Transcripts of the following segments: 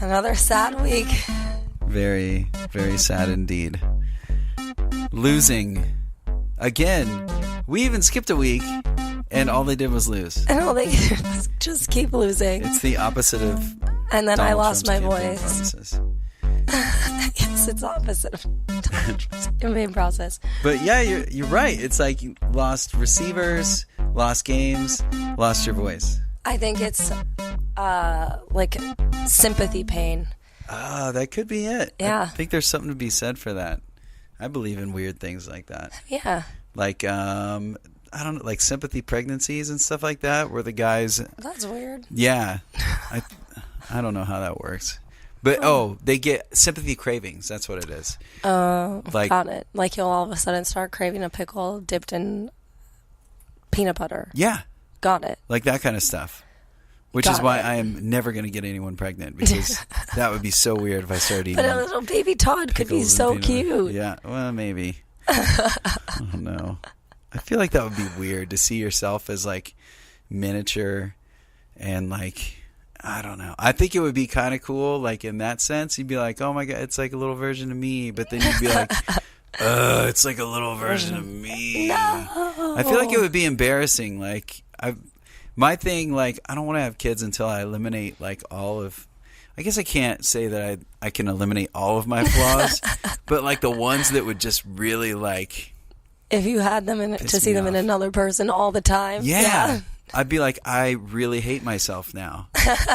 Another sad week. Very, very sad indeed. Losing. Again. We even skipped a week, and all they did was lose. And all they just keep losing. It's the opposite of And then Donald I lost Trump's my campaign voice. promises. Yes, it's opposite of Donald Trump's campaign process. But yeah, you're right. It's like you lost receivers, lost games, lost your voice. I think it's like sympathy pain. That could be it. Yeah. I think there's something to be said for that. I believe in weird things like that. Yeah. Like, I don't know, like sympathy pregnancies and stuff like that, where the guys... That's weird. Yeah. I don't know how that works. But, they get sympathy cravings. That's what it is. Got it. Like you'll all of a sudden start craving a pickle dipped in peanut butter. Yeah. Got it. Like that kind of stuff. Which is why I am never going to get anyone pregnant, because that would be so weird if I started eating. But a little baby Todd could be so cute. Yeah, well, maybe. I don't know. I feel like that would be weird to see yourself as like miniature and like, I don't know. I think it would be kind of cool, like in that sense. You'd be like, oh my God, it's like a little version of me. But then you'd be like, it's like a little version of me. No. I feel like it would be embarrassing. Like, my thing, like, I don't want to have kids until I eliminate, like, all of... I guess I can't say that I can eliminate all of my flaws, but, like, the ones that would just really, like... If you had them to see them in another person all the time. Yeah. I'd be like, I really hate myself now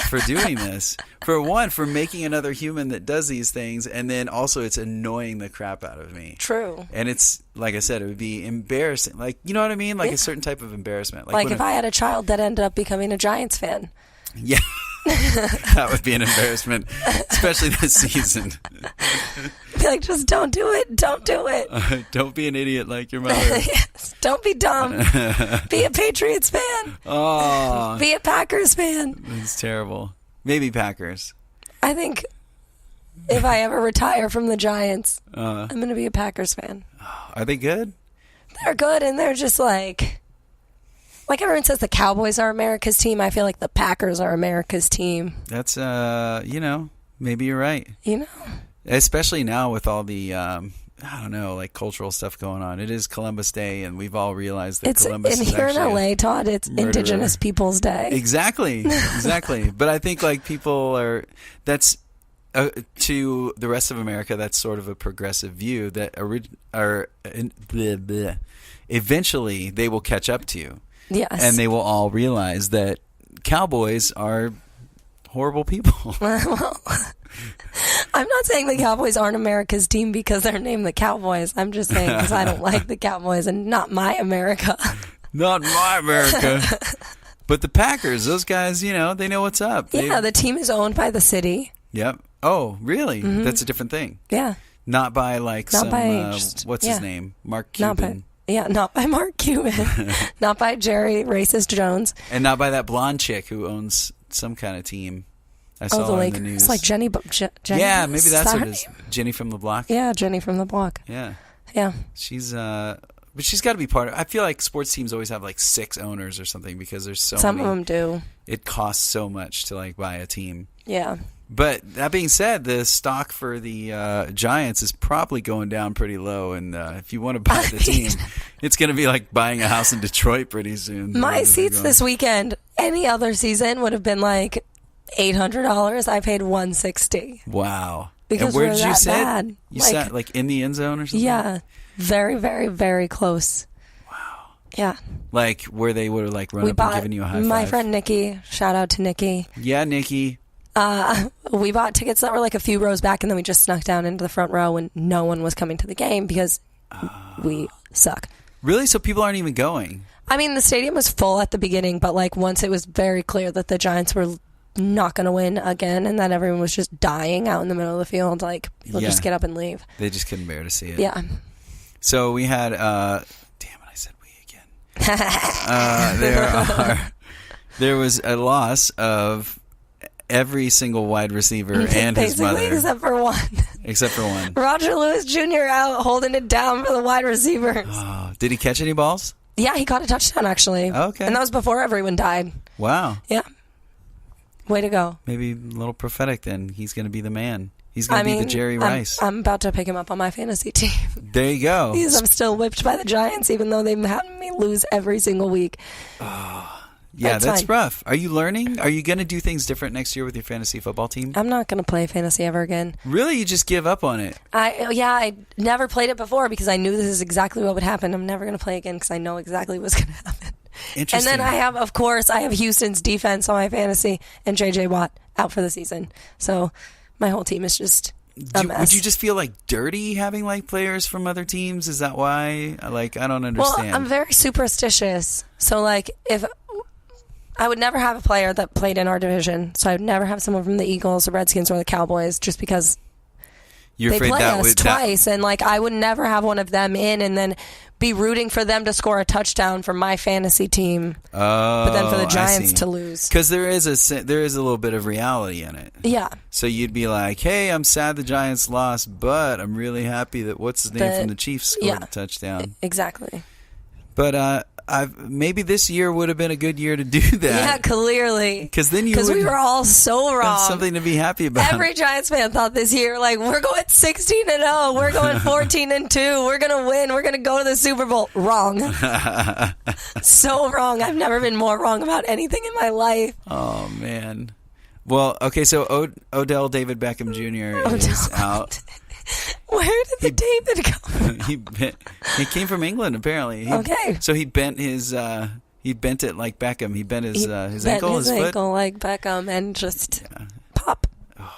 for doing this. For one, for making another human that does these things, and then also it's annoying the crap out of me. True. And it's, like I said, it would be embarrassing. Like, you know what I mean? Like a certain type of embarrassment. Like if I had a child that ended up becoming a Giants fan. Yeah. That would be an embarrassment, especially this season. Be like, just don't do it. Don't do it. Don't be an idiot like your mother. Yes. Don't be dumb. Be a Patriots fan. Oh. Be a Packers fan. It's terrible. Maybe Packers. I think if I ever retire from the Giants, I'm going to be a Packers fan. Are they good? They're good, and they're just like everyone says the Cowboys are America's team. I feel like the Packers are America's team. That's, maybe you're right. You know? Especially now with all the, I don't know, like cultural stuff going on. It is Columbus Day, and we've all realized that Columbus is here in actually LA, Todd, it's Indigenous Peoples Day. Exactly. But I think like people are, that's, to the rest of America, that's sort of a progressive view that eventually they will catch up to you. Yes. And they will all realize that Cowboys are horrible people. Well, I'm not saying the Cowboys aren't America's team because they're named the Cowboys. I'm just saying because I don't like the Cowboys and not my America. Not my America. But the Packers, those guys, they know what's up. Yeah, the team is owned by the city. Yep. Oh, really? Mm-hmm. That's a different thing. Yeah. Not by what's his name? Mark Cuban. Not by Mark Cuban. Not by Jerry Racist Jones. And not by that blonde chick who owns some kind of team. I saw her in the news. It's like Jenny. Yeah, maybe that's what it is. Jenny from the block? Yeah, Jenny from the block. Yeah. Yeah. She's, but she's got to be part of, I feel like sports teams always have like 6 owners or something because there's so many. Some of them do. It costs so much to like buy a team. Yeah. But that being said, the stock for the Giants is probably going down pretty low. And if you want to buy the team, it's going to be like buying a house in Detroit pretty soon. My seats this weekend, any other season, would have been like $800. I paid $160. Wow. Because and where we're did you sit? Bad. You sat like in the end zone or something? Yeah. Very, very, very close. Wow. Yeah. Like where they would have like run up and given you a high five? My friend Nikki, shout out to Nikki. Yeah, Nikki. We bought tickets that were like a few rows back, and then we just snuck down into the front row when no one was coming to the game because we suck. Really? So people aren't even going? I mean, the stadium was full at the beginning, but like once it was very clear that the Giants were not going to win again and that everyone was just dying out in the middle of the field, like people just get up and leave. They just couldn't bear to see it. Yeah. So we had, damn it, I said we again. There was a loss of every single wide receiver and his mother. Except for one. Except for one. Roger Lewis Jr. out holding it down for the wide receivers. Oh, did he catch any balls? Yeah, he caught a touchdown, actually. Okay. And that was before everyone died. Wow. Yeah. Way to go. Maybe a little prophetic then. He's going to be the man. He's going to be the Jerry Rice. I'm about to pick him up on my fantasy team. There you go. Because I'm still whipped by the Giants, even though they've had me lose every single week. Yeah, that's rough. Are you learning? Are you going to do things different next year with your fantasy football team? I'm not going to play fantasy ever again. Really? You just give up on it? I never played it before because I knew this is exactly what would happen. I'm never going to play again because I know exactly what's going to happen. Interesting. And then I have Houston's defense on my fantasy and J.J. Watt out for the season. So my whole team is just a mess. Would you just feel like dirty having like players from other teams? Is that why? Like, I don't understand. Well, I'm very superstitious. So like if I would never have a player that played in our division. So I would never have someone from the Eagles, the Redskins, or the Cowboys just because they play us twice. And like I would never have one of them in and then be rooting for them to score a touchdown for my fantasy team. But then for the Giants to lose. Because there is a little bit of reality in it. Yeah. So you'd be like, hey, I'm sad the Giants lost, but I'm really happy that what's his name from the Chiefs scored a touchdown. Exactly. But maybe this year would have been a good year to do that. Yeah, clearly. Because we were all so wrong. That's something to be happy about. Every Giants fan thought this year, like, we're going 16-0. We're going 14-2. We're going to win. We're going to go to the Super Bowl. Wrong. So wrong. I've never been more wrong about anything in my life. Oh, man. Well, okay, so Odell David Beckham Jr. is out. Where did the David come from? He came from England, apparently. Okay. So he bent he bent it like Beckham. He bent his ankle, his foot. Ankle like Beckham and just pop. Oh,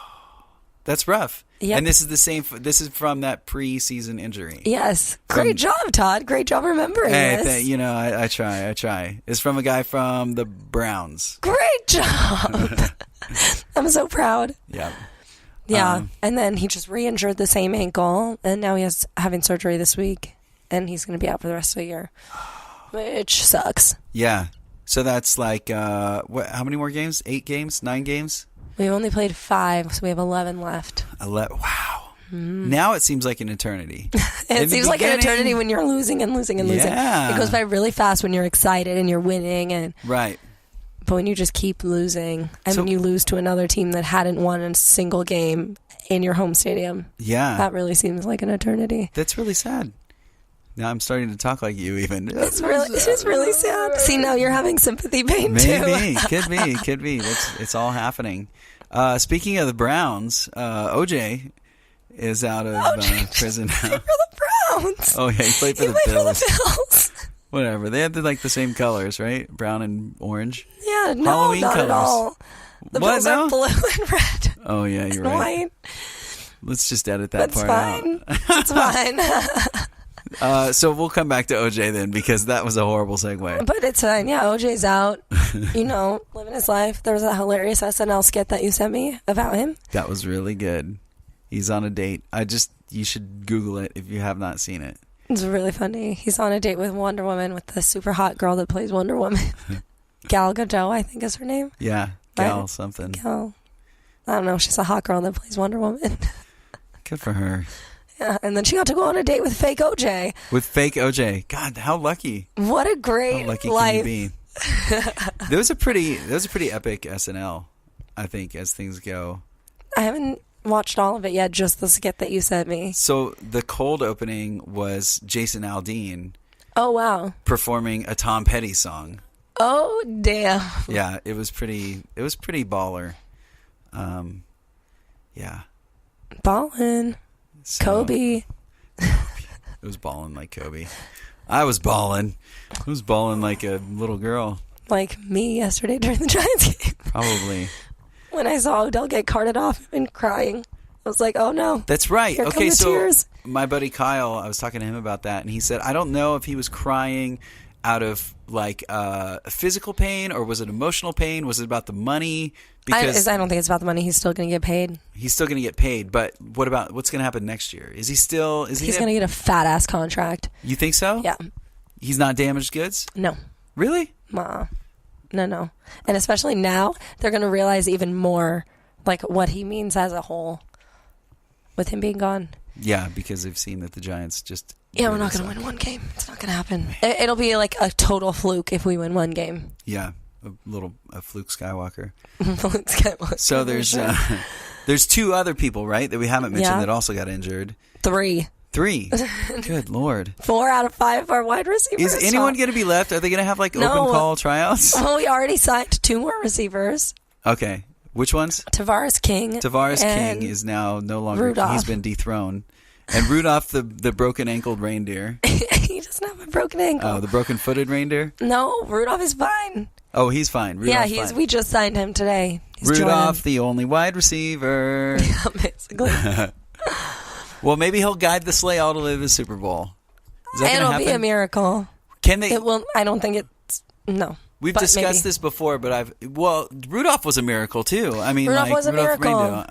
that's rough. Yep. And this is from that preseason injury. Yes. Great job, Todd. Great job remembering this. I try. It's from a guy from the Browns. Great job. I'm so proud. Yeah. Yeah, and then he just re-injured the same ankle, and now he's having surgery this week, and he's going to be out for the rest of the year, which sucks. Yeah, so that's like, how many more games? 8 games? 9 games? We've only played 5, so we have 11 left. Wow. Mm. Now it seems like an eternity. It seems like an eternity when you're losing and losing and losing. Yeah. It goes by really fast when you're excited and you're winning. Right. But when you just keep losing, and when you lose to another team that hadn't won a single game in your home stadium, that really seems like an eternity. That's really sad. Now I'm starting to talk like you even. It's really sad. See, now you're having sympathy pain too. Maybe. Could be. It's all happening. Speaking of the Browns, OJ is out of prison now. He played for the Browns. Oh, yeah, he played for the Bills. Whatever. They had the same colors, right? Brown and orange. Yeah, no, Halloween not colors. at all. The Bills are blue and red. Oh, yeah, you're right. White. Let's just edit that part out. That's fine. So we'll come back to OJ then, because that was a horrible segue. But it's fine. Yeah, OJ's out, living his life. There was a hilarious SNL skit that you sent me about him. That was really good. He's on a date. You should Google it if you have not seen it. It's really funny. He's on a date with Wonder Woman, with the super hot girl that plays Wonder Woman. Gal Gadot, I think is her name. Yeah, Gal something. Gal. I don't know. She's a hot girl that plays Wonder Woman. Good for her. Yeah, and then she got to go on a date with fake OJ. With fake OJ. God, how lucky. What a great life. How lucky life. can you be? That was a pretty epic SNL, I think, as things go. I haven't watched all of it yet, just the skit that you sent me. So the cold opening was Jason Aldean. Oh, wow. Performing a Tom Petty song. Oh, damn. Yeah, it was pretty baller. Yeah. Ballin'. So, Kobe. It was ballin' like Kobe. I was ballin'. I was ballin' like a little girl. Like me yesterday during the Giants game. Probably. When I saw Odell get carted off and crying, I was like, oh no. That's right. Here Okay, come the tears. My buddy Kyle, I was talking to him about that, and he said, I don't know if he was crying out of like physical pain, or was it emotional pain? Was it about the money? Because I don't think it's about the money. He's still going to get paid. He's still going to get paid, but what's going to happen next year? He's going to get a fat ass contract. You think so? Yeah. He's not damaged goods? No. Really? No. And especially now, they're going to realize even more like what he means as a whole with him being gone. Yeah, because they've seen that the Giants just... Yeah, we're not going to win one game. It's not going to happen. It'll be like a total fluke if we win one game. Yeah. a Fluke Skywalker. Fluke Skywalker. So there's 2 other people, right, that we haven't mentioned that also got injured. 3. Good Lord. 4 out of 5 are wide receivers. Is anyone going to be left? Are they going to have open call tryouts? Well, we already signed 2 more receivers. Okay. Which ones? Tavares King is now no longer. Rudolph. He's been dethroned. And Rudolph, the broken ankled reindeer. He doesn't have a broken ankle. Oh, the broken footed reindeer? No, Rudolph is fine. Oh, he's fine. Rudolph's fine. We just signed him today. He's Rudolph, the only wide receiver. Yeah, basically. Well, maybe he'll guide the sleigh all the way to the Super Bowl. Is that It'll be a miracle. Can they? It will. I don't think it's no. We've discussed this before, but Rudolph was a miracle too. I mean, Rudolph was a miracle.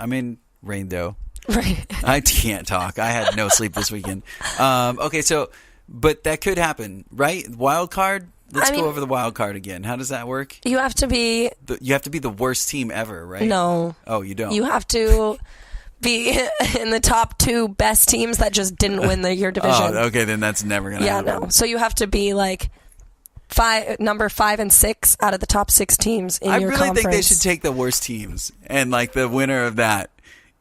Raindo. Right. I can't talk. I had no sleep this weekend. Okay, but that could happen, right? Wild card. Let's go over the wild card again. How does that work? You have to be. You have to be the worst team ever, right? No. Oh, you don't. You have to be in the top 2 best teams that just didn't win your division. Oh, okay, then that's never gonna happen. Yeah, no. So you have to be like number 5 and 6 out of the top 6 teams in your conference. I really think they should take the worst teams, and the winner of that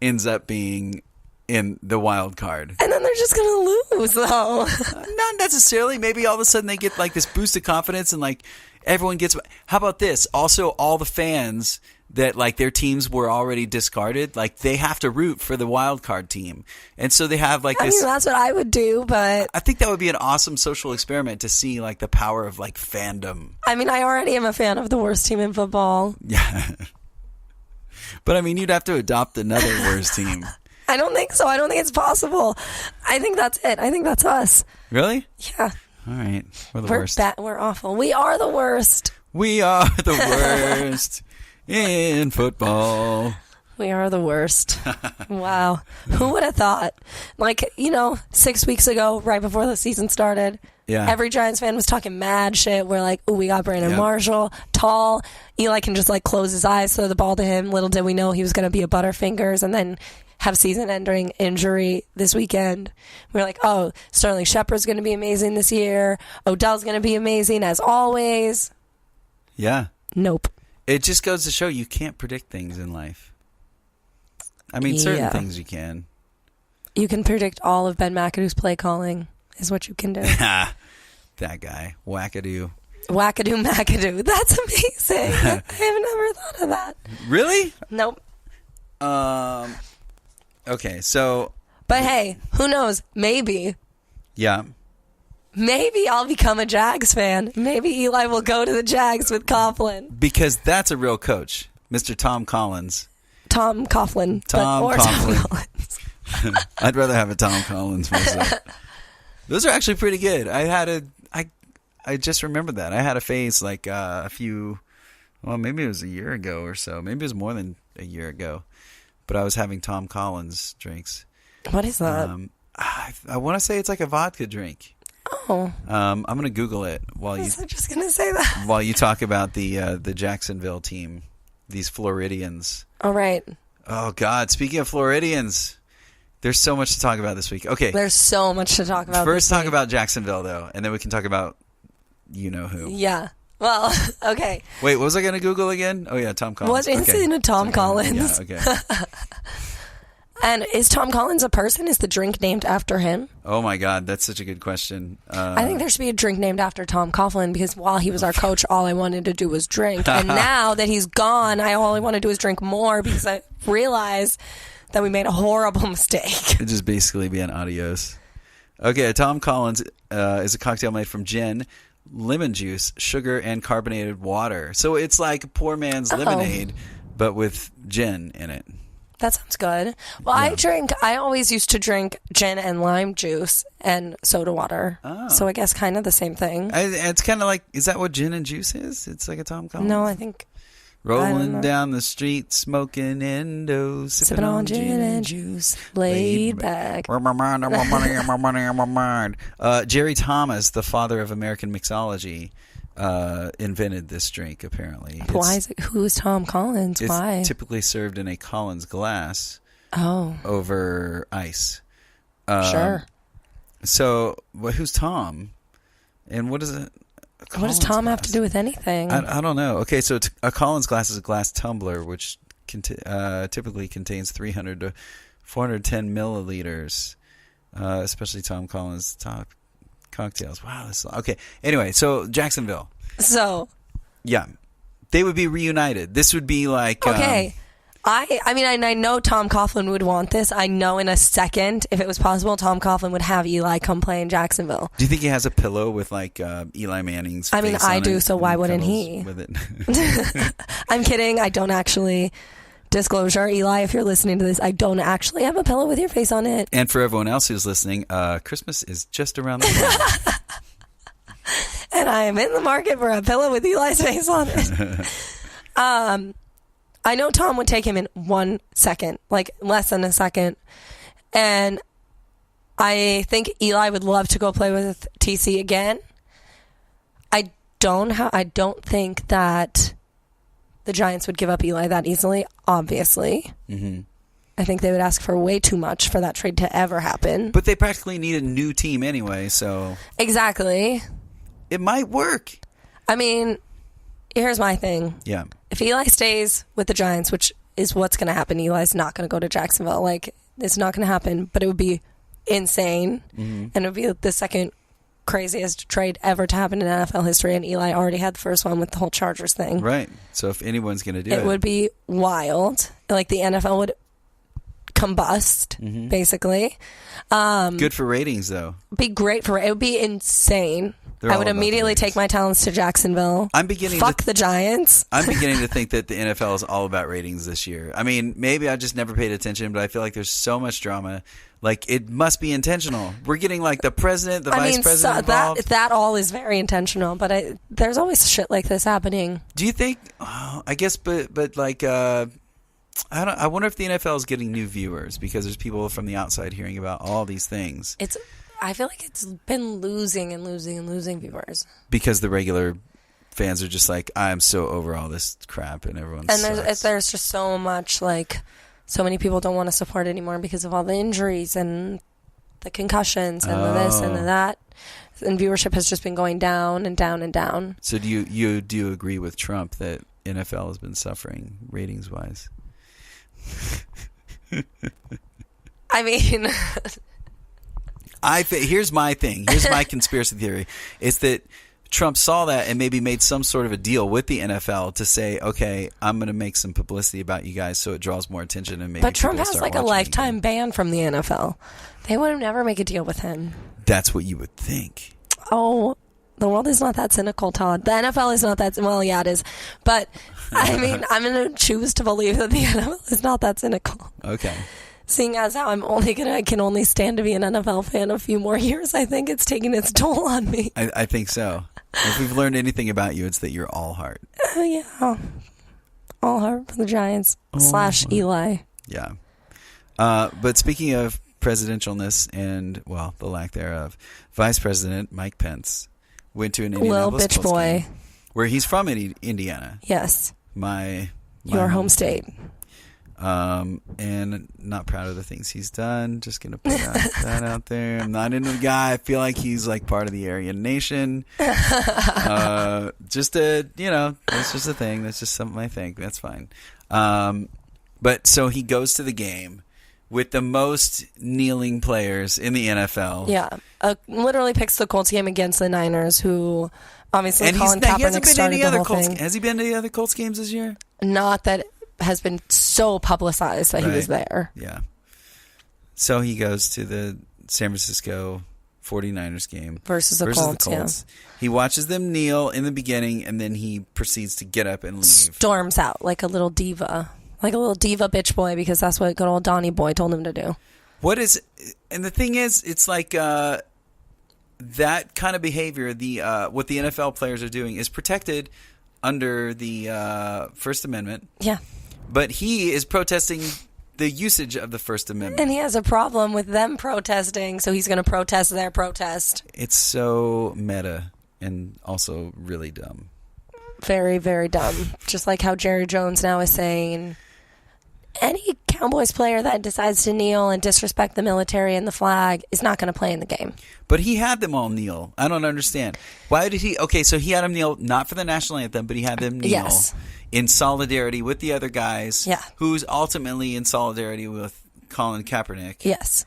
ends up being in the wild card. And then they're just going to lose, though. Not necessarily. Maybe all of a sudden they get this boost of confidence and everyone gets... How about this? Also, all the fans that their teams were already discarded, they have to root for the wild card team. And so they have this... I mean, that's what I would do, but... I think that would be an awesome social experiment to see the power of fandom. I mean, I already am a fan of the worst team in football. Yeah. But I mean, you'd have to adopt another worst team. I don't think so. I don't think it's possible. I think that's it. I think that's us. Really? Yeah. All right. We're the worst. We're awful. We are the worst. We are the worst in football. We are the worst. Wow. Who would have thought? 6 weeks ago, right before the season started, every Giants fan was talking mad shit. We're like, oh, we got Brandon Marshall, tall. Eli can just close his eyes, throw the ball to him. Little did we know he was going to be a Butterfingers and then have season-ending injury this weekend. We were like, oh, Sterling Shepard's going to be amazing this year. Odell's going to be amazing as always. Yeah. Nope. It just goes to show you can't predict things in life. I mean, certain things you can. You can predict all of Ben McAdoo's play calling is what you can do. That guy. Wackadoo. Wackadoo McAdoo. That's amazing. I have never thought of that. Really? Nope. Okay, so... But hey, who knows? Maybe. Yeah. Maybe I'll become a Jags fan. Maybe Eli will go to the Jags with Coughlin. Because that's a real coach. Mr. Tom Collins. Tom Coughlin. Tom Collins. I'd rather have a Tom Collins myself. Those are actually pretty good. I just remembered that. I had a phase a few... Well, maybe it was a year ago or so. Maybe it was more than a year ago. But I was having Tom Collins drinks. What is that? I want to say it's a vodka drink. Oh. I'm going to Google it while you... I'm just going to say that. While you talk about the Jacksonville team, these Floridians. All right. Oh, God. Speaking of Floridians, there's so much to talk about this week. Okay. There's so much to talk about First, talk about Jacksonville, though, and then we can talk about you-know-who. Yeah. Well, okay. Wait, what was I going to Google again? Oh, yeah, Tom Collins. What is in a Tom Collins? Yeah, okay. And is Tom Collins a person? Is the drink named after him? Oh, my God. That's such a good question. I think there should be a drink named after Tom Coughlin because while he was our coach, all I wanted to do was drink. And now that he's gone, all I want to do is drink more because I realize that we made a horrible mistake. It'd just basically be an adios. Okay, Tom Collins is a cocktail made from gin, lemon juice, sugar, and carbonated water. So it's like poor man's lemonade, but with gin in it. That sounds good. Well, yeah. I always used to drink gin and lime juice and soda water. Oh. So I guess kind of the same thing. It's kind of like, is that what gin and juice is? It's like a Tom Collins? No, I think... Rolling down the street, smoking endos, sipping on gin and juice, laid back. Jerry Thomas, the father of American mixology, invented this drink, apparently. Why is it? Who's Tom Collins? Why? It's typically served in a Collins glass over ice. Sure. So, who's Tom? And what is it? What does Tom have to do with anything? I don't know. Okay, so a Collins glass is a glass tumbler, which typically contains 300 to 410 milliliters, especially Tom Collins top cocktails. Wow. Okay. Anyway, so Jacksonville. So. Yeah. They would be reunited. This would be like... Okay. I mean, I know Tom Coughlin would want this. I know in a second, if it was possible, Tom Coughlin would have Eli come play in Jacksonville. Do you think he has a pillow with like Eli Manning's face I mean, I do, so why wouldn't he? With it? I'm kidding. I don't actually. Disclosure, Eli, if you're listening to this, I don't actually have a pillow with your face on it. And for everyone else who's listening, Christmas is just around the corner. And I am in the market for a pillow with Eli's face on it. I know Tom would take him in 1 second, like less than a second. And I think Eli would love to go play with TC again. I don't think that the Giants would give up Eli that easily, obviously. Mm-hmm. I think they would ask for way too much for that trade to ever happen. But they practically need a new team anyway, so... Exactly. It might work. I mean, here's my thing. Yeah. If Eli stays with the Giants, which is what's going to happen, Eli's not going to go to Jacksonville. Like, it's not going to happen, but it would be insane. Mm-hmm. And it would be the second craziest trade ever to happen in NFL history, and Eli already had the first one with the whole Chargers thing. Right. So if anyone's going to do it... It would be wild. Like, the NFL would combust, mm-hmm. basically. Good for ratings, though. Be great for... It would be insane. I would immediately take my talents to Jacksonville. Fuck the Giants. I'm beginning to think that the NFL is all about ratings this year. I mean, maybe I just never paid attention, but I feel like there's so much drama. Like, it must be intentional. We're getting, like, the president, vice president involved. That all is very intentional, but there's always shit like this happening. Do you think... Oh, I guess, but like... I wonder if the NFL is getting new viewers because there's people from the outside hearing about all these things. I feel like it's been losing and losing and losing viewers. Because the regular fans are just like, I'm so over all this crap and everyone's... And there's just so much, like, so many people don't want to support it anymore because of all the injuries and the concussions and the this and the that. And viewership has just been going down and down and down. So do you agree with Trump that NFL has been suffering ratings-wise? I mean... Here's my thing. Here's my conspiracy theory. It's that Trump saw that and maybe made some sort of a deal with the NFL to say, okay, I'm going to make some publicity about you guys so it draws more attention and maybe. But Trump has like a lifetime ban from the NFL. They would never make a deal with him. That's what you would think. Oh, the world is not that cynical, Todd. The NFL is not that... Well, yeah, it is. But, I mean, I'm going to choose to believe that the NFL is not that cynical. Okay. Seeing as how I can only stand to be an NFL fan a few more years, I think it's taking its toll on me. I think so. If we've learned anything about you, it's that you're all heart. Yeah. All heart for the Giants / Eli. Yeah. But speaking of presidentialness and, well, the lack thereof, Vice President Mike Pence went to an Indianapolis Little bitch boy. Game, where he's from Indiana. Yes. Your home state. And not proud of the things he's done. Just gonna put that out there. I'm not into the guy. I feel like he's like part of the Aryan Nation. That's just a thing. That's just something I think. That's fine. But so he goes to the game with the most kneeling players in the NFL. Yeah, literally picks the Colts game against the Niners, who obviously Colin Kaepernick started the whole thing. Has he been to any other Colts games this year? Not that has been so publicized that he was there. Yeah. So he goes to the San Francisco 49ers game versus the Colts. Yeah. He watches them kneel in the beginning, and then he proceeds to get up and leave. Storms out like a little diva. Like a little diva bitch boy, because that's what good old Donnie Boy told him to do. And the thing is, it's like that kind of behavior, what the NFL players are doing is protected under the First Amendment. Yeah. But he is protesting the usage of the First Amendment. And he has a problem with them protesting, so he's going to protest their protest. It's so meta and also really dumb. Very, very dumb. Just like how Jerry Jones now is saying, any Cowboys player that decides to kneel and disrespect the military and the flag is not going to play in the game. But he had them all kneel. I don't understand. Why did he? Okay, so he had them kneel not for the national anthem, but he had them kneel in solidarity with the other guys. Yeah. Who's ultimately in solidarity with Colin Kaepernick. Yes.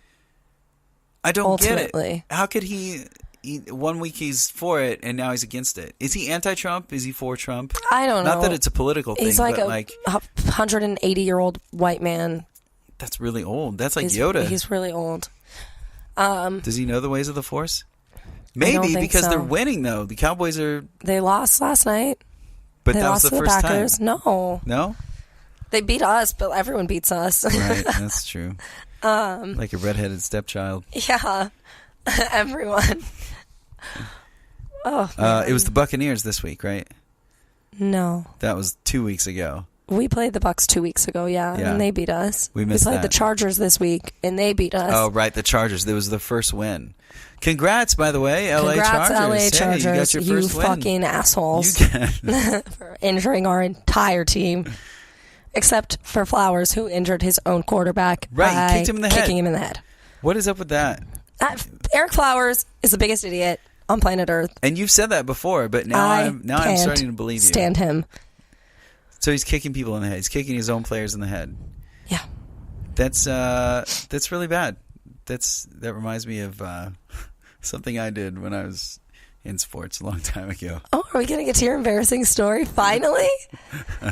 I don't get it. How could he 1 week he's for it and now he's against it? Is he anti-Trump? Is he for Trump? I don't know. Not that it's a political thing. He's like but a 180-year-old white man. That's really old. That's like Yoda. He's really old. Does he know the ways of the Force? Maybe because they're winning though. The Cowboys are. They lost last night. But that was the first Packers. time. No. They beat us, but everyone beats us. Right, that's true. Like a redheaded stepchild. Yeah, everyone. It was the Buccaneers this week, right? No, that was 2 weeks ago. We played the Bucs 2 weeks ago, and they beat us. We played the Chargers this week, and they beat us. Oh, right, the Chargers. That was the first win. Congrats, by the way, LA Chargers. LA Chargers. Hey, you got your first win. Fucking assholes. For injuring our entire team. Except for Flowers, who injured his own quarterback by kicked him in the head. Kicking him in the head. What is up with that? Eric Flowers is the biggest idiot on planet Earth. And you've said that before, but now I'm starting to believe you. Stand him. So he's kicking people in the head. He's kicking his own players in the head. Yeah. That's really bad. That reminds me of something I did when I was in sports a long time ago. Oh, are we going to get to your embarrassing story finally?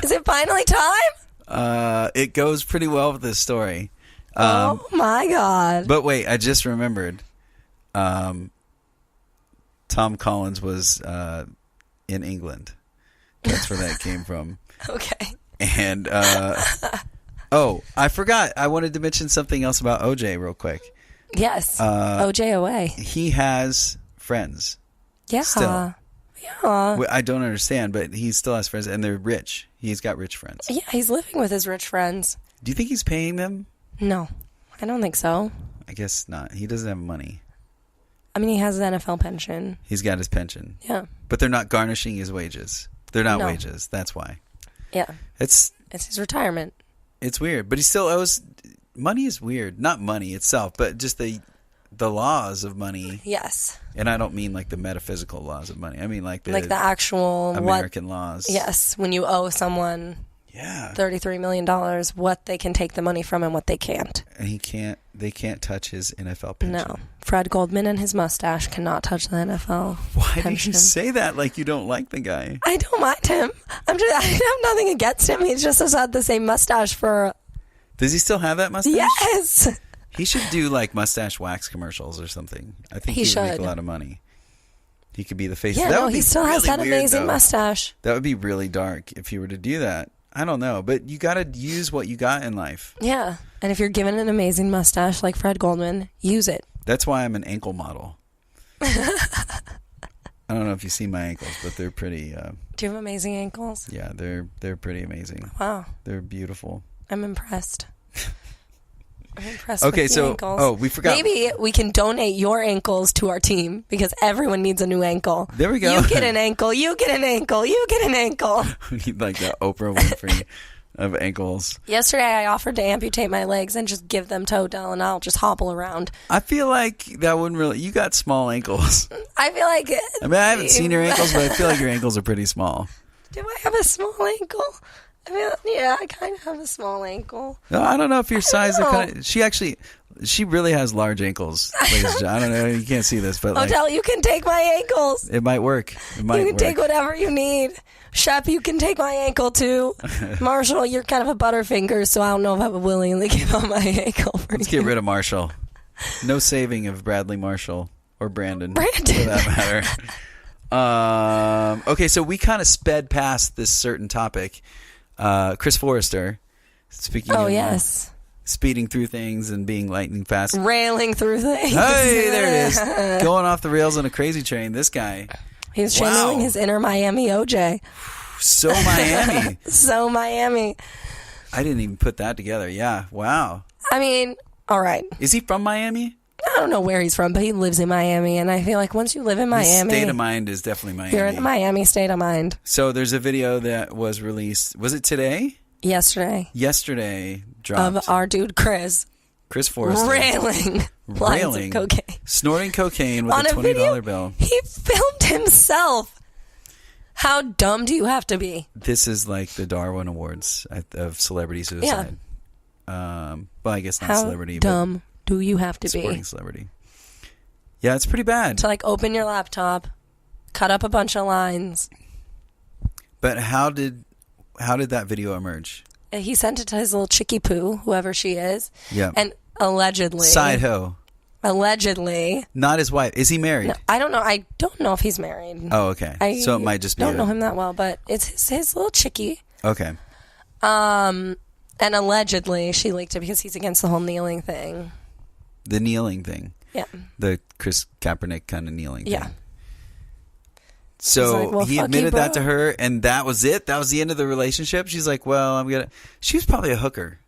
Is it finally time? It goes pretty well with this story. Oh my God. But wait, I just remembered. Tom Collins was in England. That's where that came from. Okay. And I forgot. I wanted to mention something else about OJ real quick. Yes. OJ away. He has friends. Yeah. Still. Yeah. I don't understand, but he still has friends, and they're rich. He's got rich friends. Yeah, he's living with his rich friends. Do you think he's paying them? No, I don't think so. I guess not. He doesn't have money. I mean, he has an NFL pension. He's got his pension. Yeah. But they're not garnishing his wages. They're not wages. That's why. Yeah. It's his retirement. It's weird, but he still owes. Money is weird. Not money itself, but just the laws of money. Yes. And I don't mean like the metaphysical laws of money. I mean like the actual American laws. Yes. When you owe someone $33 million, what they can take the money from and what they can't. And they can't touch his NFL pension. No. Fred Goldman and his mustache cannot touch the NFL Why pension. Do you say that like you don't like the guy? I don't mind him. I have nothing against him. He just has had the same mustache for... Does he still have that mustache? Yes. He should do like mustache wax commercials or something. I think he would make a lot of money. He could be the face. Yeah, he still has that amazing mustache. That would be really dark if he were to do that. I don't know, but you got to use what you got in life. Yeah, and if you're given an amazing mustache like Fred Goldman, use it. That's why I'm an ankle model. I don't know if you see my ankles, but they're pretty. Do you have amazing ankles? Yeah, they're pretty amazing. Wow, they're beautiful. I'm impressed. Okay, so ankles. We forgot. Maybe we can donate your ankles to our team because everyone needs a new ankle. There we go. You get an ankle. You get an ankle. You get an ankle. We need like the Oprah Winfrey of ankles. Yesterday, I offered to amputate my legs and just give them to Odell, and I'll just hobble around. I feel like that wouldn't really. You got small ankles. I feel like. I mean, I haven't seen your ankles, but I feel like your ankles are pretty small. Do I have a small ankle? I mean, yeah, I kind of have a small ankle. No, I don't know if your size. She really has large ankles. I don't know. You can't see this, but Odell, you can take my ankles. It might work. You can take whatever you need. Shep, you can take my ankle too. Marshall, you're kind of a butterfinger, so I don't know if I would willingly give up my ankle for Let's get rid of Marshall. No saving of Bradley Marshall or Brandon. For that matter. Okay, so we kind of sped past this certain topic. Chris Forrester, speaking of speeding through things and being lightning fast. Railing through things. Hey, there it is. Going off the rails on a crazy train, this guy. He's channeling his inner Miami OJ. So Miami. So Miami. I didn't even put that together. Yeah, wow. I mean, all right. Is he from Miami? I don't know where he's from, but he lives in Miami, and I feel like once you live in Miami... His state of mind is definitely Miami. You're in a Miami state of mind. So there's a video that was released. Was it today? Yesterday. Yesterday dropped. Of our dude Chris Forrester. railing lines of cocaine. Snorting cocaine with On a $20 video, bill. He filmed himself. How dumb do you have to be? This is like the Darwin Awards of celebrity suicide. Yeah. Well, I guess not celebrity. How dumb do you have to be? Sporting celebrity. Yeah, it's pretty bad. To like open your laptop, cut up a bunch of lines. But how did that video emerge? He sent it to his little chickie poo, whoever she is. Yeah. And allegedly. Side hoe. Allegedly. Not his wife. Is he married? No, I don't know. I don't know if he's married. Oh, okay. So it might just be. Don't know him that well, but it's his little chickie. Okay. And allegedly she leaked it because he's against the whole kneeling thing. The kneeling thing. Yeah. The Chris Kaepernick kind of kneeling thing. Yeah. So like, well, he admitted that to her, and that was it? That was the end of the relationship? She's like, well, she was probably a hooker.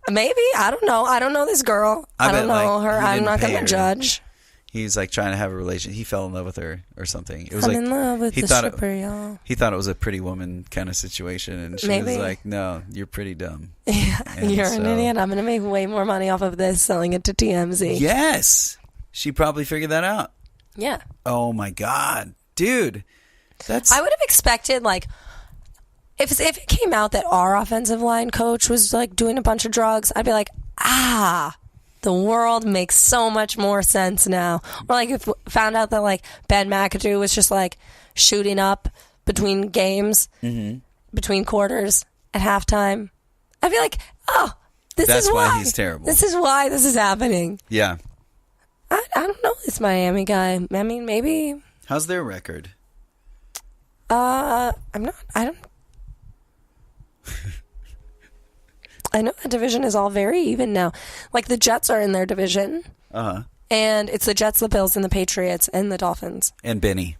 Maybe. I don't know. I don't know this girl. I don't know her. I'm not going to judge. He's like trying to have a relation. He fell in love with her or something. It was I'm like, in love with the stripper, y'all. He thought it was a Pretty Woman kind of situation, and she was like, no, you're pretty dumb. Yeah, you're an idiot. I'm going to make way more money off of this selling it to TMZ. Yes. She probably figured that out. Yeah. Oh, my God. Dude. I would have expected, like, if it came out that our offensive line coach was, like, doing a bunch of drugs, I'd be like, the world makes so much more sense now. Or, like, if found out that, like, Ben McAdoo was just, like, shooting up between games, between quarters at halftime, I'd be like, that's why he's terrible. This is why this is happening. Yeah. I don't know this Miami guy. I mean, maybe. How's their record? I don't. I know that division is all very even now. Like, the Jets are in their division. Uh-huh. And it's the Jets, the Bills, and the Patriots, and the Dolphins. And Benny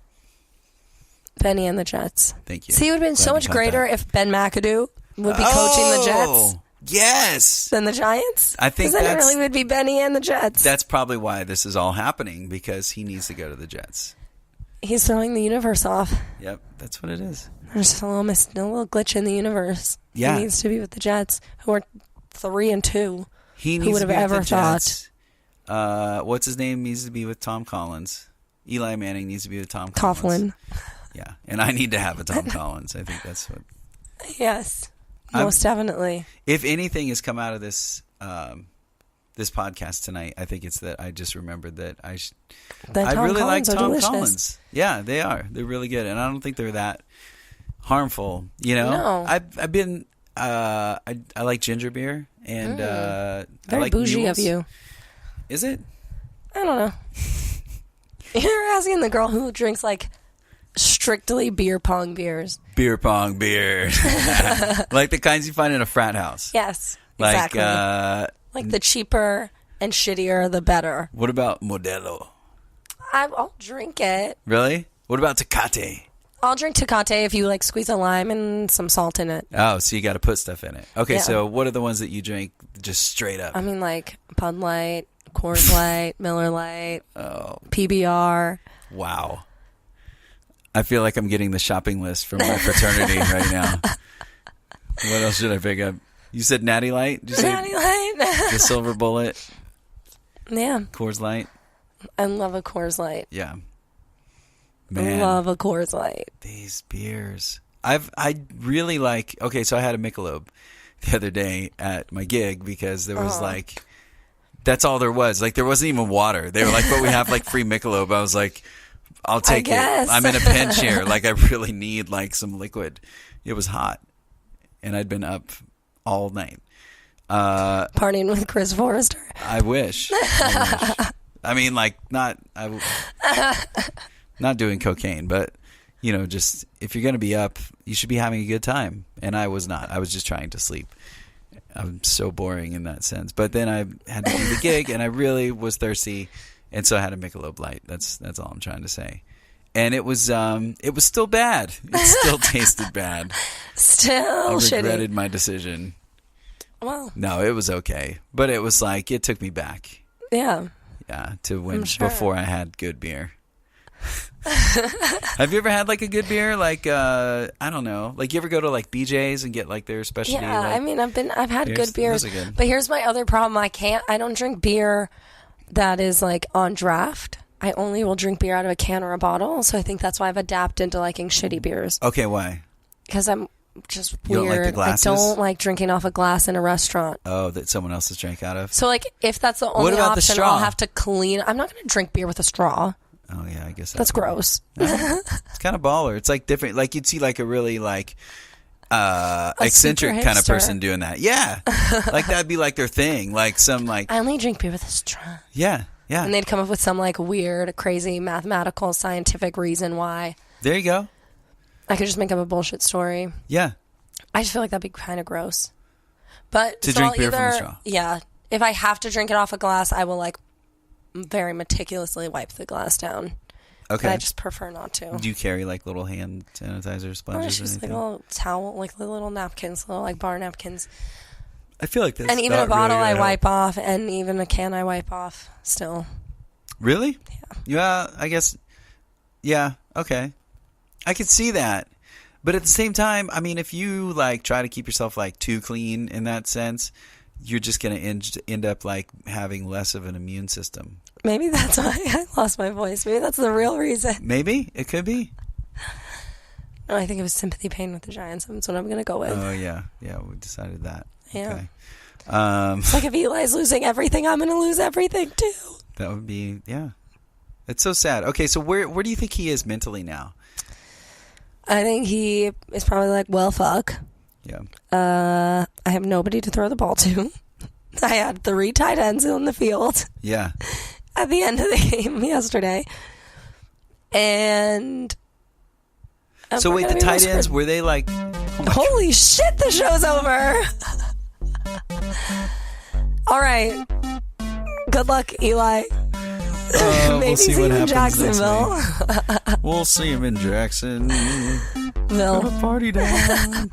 and the Jets. Thank you. See, it would have been so much greater if Ben McAdoo would be coaching the Jets. Yes. Than the Giants? I think then it really would be Benny and the Jets. That's probably why this is all happening, because he needs to go to the Jets. He's throwing the universe off. Yep, that's what it is. There's just a little glitch in the universe. Yeah. He needs to be with the Jets, who are 3-2. He needs who would to have be ever with the thought? Jets. What's his name needs to be with Tom Collins. Eli Manning needs to be with Tom Collins. Coughlin. Yeah, and I need to have a Tom Collins. I think that's what. Yes, most definitely. If anything has come out of this this podcast tonight, I think it's that I just remembered that I really like Tom Collins. Yeah, they are. They're really good, and I don't think they're that harmful. You know, no. I've been I like ginger beer, and very I like bougie mules. of you. Is it? I don't know. You're asking the girl who drinks like strictly beer pong beers. Beer pong beers, like the kinds you find in a frat house. Yes, like, exactly. Like the cheaper and shittier, the better. What about Modelo? I'll drink it. Really? What about Tecate? I'll drink Tecate if you like squeeze a lime and some salt in it. Oh, so you got to put stuff in it. Okay, Yeah. so what are the ones that you drink just straight up? I mean, like Bud Light, Coors Light, Miller Light, PBR. Wow. I feel like I'm getting the shopping list from my fraternity right now. What else should I pick up? You said Natty Light? Did you say Natty Light. the Silver Bullet? Yeah. Coors Light? I love a Coors Light. Yeah. Man. Love a Coors Light. These beers. I really like... Okay, so I had a Michelob the other day at my gig because there was like... That's all there was. Like, there wasn't even water. They were like, but we have like free Michelob. I was like... I'll take it. I'm in a pinch here. Like, I really need like some liquid. It was hot, and I'd been up all night. Partying with Chris Forrester. I wish. I mean, like, not doing cocaine, but you know, just if you're gonna be up, you should be having a good time. And I was not. I was just trying to sleep. I'm so boring in that sense. But then I had to do the gig, and I really was thirsty. And so I had a Michelob Light. That's all I'm trying to say. And it was still bad. It still tasted bad. Still shitty. I regretted my decision. Well. No, it was okay. But it was like, it took me back. Yeah. Yeah, to when before I had good beer. Have you ever had like a good beer? Like I don't know. Like you ever go to like BJ's and get like their specialty? Yeah, like, I mean I've had beers? good beers. Those are good. But here's my other problem. I don't drink beer that is like on draft. I only will drink beer out of a can or a bottle. So I think that's why I've adapted to liking shitty beers. Okay, why? Because I'm just You weird. don't like the glasses? I don't like drinking off a glass in a restaurant. Oh, that someone else has drank out of? So like if that's the What only about the option, straw? I'll have to clean. I'm not going to drink beer with a straw. Oh yeah, I guess That's gross. It's kind of baller. It's like different. Like you'd see like a really like eccentric super kind of hipster. person doing that. Yeah, like that'd be like their thing. Like some like I only drink beer with a straw. yeah. And they'd come up with some like weird, crazy mathematical, scientific reason why. There you go. I could just make up a bullshit story. Yeah. I just feel like that'd be kind of gross. But To so drink I'll beer from a either, straw. yeah, if I have to drink it off a glass, I will like very meticulously wipe the glass down. Okay. But I just prefer not to. Do you carry like little hand sanitizer Or sponges it's or just like anything? a little towel, like the little napkins, little like bar napkins. I feel like that's And even not a bottle really I gonna wipe off, and even a can I wipe off still. help. Really? Yeah. Yeah, I guess. Yeah. Okay. I could see that. But at the same time, I mean, if you like try to keep yourself like too clean in that sense, you're just going to end up like having less of an immune system. Maybe that's why I lost my voice. Maybe that's the real reason. Maybe it could be. No, I think it was sympathy pain with the Giants. That's what I'm going to go with. Oh yeah, yeah. We decided that. Yeah. Okay. It's like if Eli's losing everything, I'm going to lose everything too. That would be It's so sad. Okay, so where do you think he is mentally now? I think he is probably like, well, fuck. Yeah. I have nobody to throw the ball to. I had 3 tight ends on the field Yeah. at the end of the game yesterday. And So wait, the tight ends, were they like... Holy shit, the show's over. All right. Good luck, Eli. Maybe we'll see what in happens next Jacksonville. We'll see him in Jacksonville. Bill. Party down.